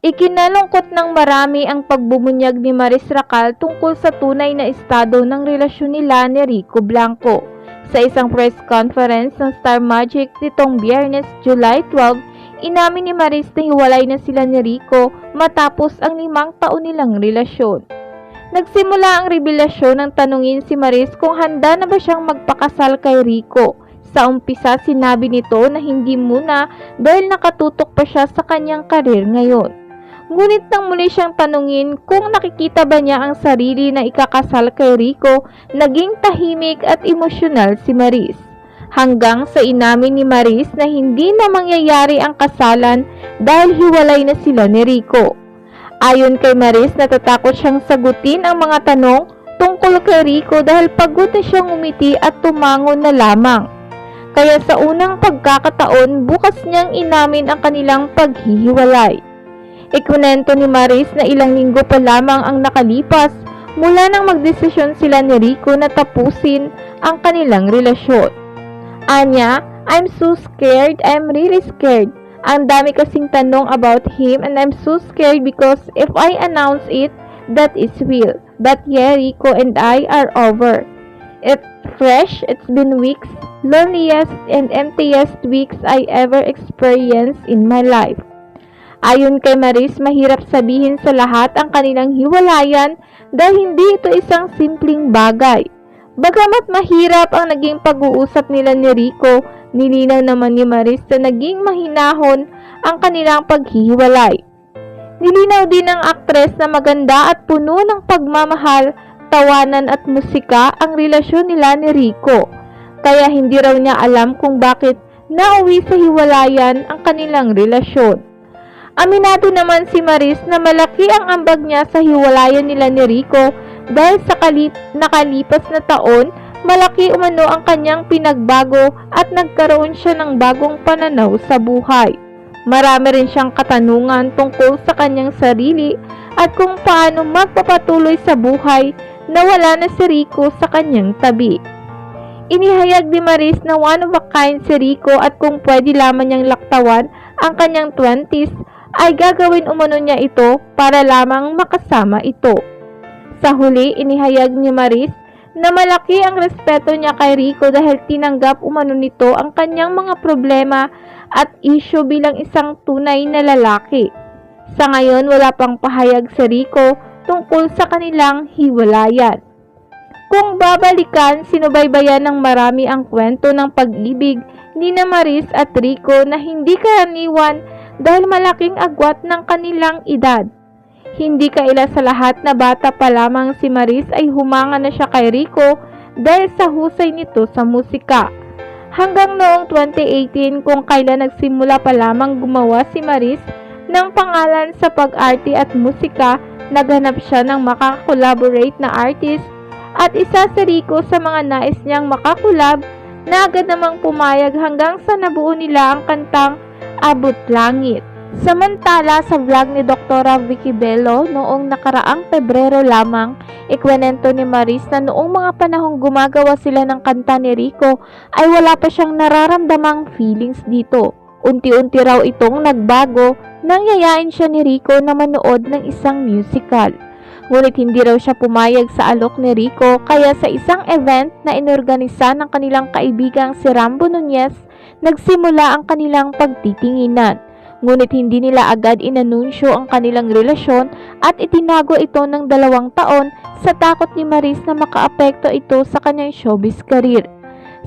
Ikinalungkot ng marami ang pagbubunyag ni Maris Racal tungkol sa tunay na estado ng relasyon nila ni Rico Blanco. Sa isang press conference ng Star Magic nitong Biyernes, July 12, inamin ni Maris na hiwalay na sila ni Rico matapos ang 5 taon nilang relasyon. Nagsimula ang revelasyon ng tanungin si Maris kung handa na ba siyang magpakasal kay Rico. Sa umpisa, sinabi nito na hindi muna dahil nakatutok pa siya sa kanyang karir ngayon. Ngunit nang muli siyang tanungin kung nakikita ba niya ang sarili na ikakasal kay Rico, naging tahimik at emosyonal si Maris. Hanggang sa inamin ni Maris na hindi na mangyayari ang kasalan dahil hiwalay na sila ni Rico. Ayon kay Maris, natatakot siyang sagutin ang mga tanong tungkol kay Rico dahil pagod na siyang umiti at tumangon na lamang. Kaya sa unang pagkakataon, bukas niyang inamin ang kanilang paghihiwalay. Ikunento ni Maris na ilang linggo pa lamang ang nakalipas mula nang magdesisyon sila ni Rico na tapusin ang kanilang relasyon. Anya, I'm so scared, I'm really scared. Ang dami kasing tanong about him and I'm so scared because if I announce it, that is real. But yeah, Rico and I are over. It's fresh, it's been weeks, loneliest and emptiest weeks I ever experienced in my life. Ayon kay Maris, mahirap sabihin sa lahat ang kanilang hiwalayan dahil hindi ito isang simpleng bagay. Bagamat mahirap ang naging pag-uusap nila ni Rico, nilinaw naman ni Maris na naging mahinahon ang kanilang paghihiwalay. Nilinaw din ng aktres na maganda at puno ng pagmamahal, tawanan at musika ang relasyon nila ni Rico. Kaya hindi raw niya alam kung bakit nauwi sa hiwalayan ang kanilang relasyon. Aminado naman si Maris na malaki ang ambag niya sa hiwalayan nila ni Rico dahil sa nakalipas na taon, malaki umano ang kanyang pinagbago at nagkaroon siya ng bagong pananaw sa buhay. Marami rin siyang katanungan tungkol sa kanyang sarili at kung paano magpapatuloy sa buhay na wala na si Rico sa kanyang tabi. Inihayag ni Maris na one of a kind si Rico at kung pwede lamang niyang laktawan ang kanyang 20s, ay gagawin umano niya ito para lamang makasama ito. Sa huli, inihayag ni Maris na malaki ang respeto niya kay Rico dahil tinanggap umano nito ang kanyang mga problema at isyu bilang isang tunay na lalaki. Sa ngayon, wala pang pahayag si Rico tungkol sa kanilang hiwalayan. Kung babalikan, sinubaybayan ng marami ang kwento ng pag-ibig ni Maris at Rico na hindi karaniwan dahil malaking agwat ng kanilang edad. Hindi kaila sa lahat na bata pa lamang si Maris ay humanga na siya kay Rico dahil sa husay nito sa musika. Hanggang noong 2018 kung kailan nagsimula pa lamang gumawa si Maris ng pangalan sa pag-arte at musika, naghanap siya ng makakolaborate na artist at isa si Rico sa mga nais niyang makakulab na agad namang pumayag hanggang sa nabuo nila ang kantang Abot Langit. Samantala, sa vlog ni Dr. Vicky Bello noong nakaraang Pebrero lamang, ikwenento ni Maris na noong mga panahong gumagawa sila ng kanta ni Rico ay wala pa siyang nararamdamang feelings dito. Unti-unti raw itong nagbago nang yayain siya ni Rico na manood ng isang musical. Ngunit hindi raw siya pumayag sa alok ni Rico kaya sa isang event na inorganisa ng kanilang kaibigang si Rambo Nunez, nagsimula ang kanilang pagtitinginan. Ngunit hindi nila agad inanunsyo ang kanilang relasyon at itinago ito ng 2 taon sa takot ni Maris na makaapekto ito sa kanyang showbiz career.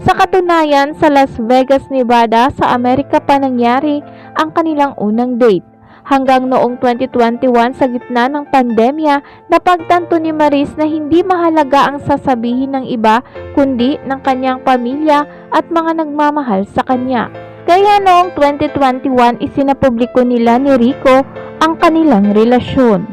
Sa katunayan, sa Las Vegas, Nevada, sa Amerika pa nangyari ang kanilang unang date. Hanggang noong 2021 sa gitna ng pandemya, napagtanto ni Maris na hindi mahalaga ang sasabihin ng iba kundi ng kanyang pamilya at mga nagmamahal sa kanya. Kaya noong 2021 isinapubliko nila ni Rico ang kanilang relasyon.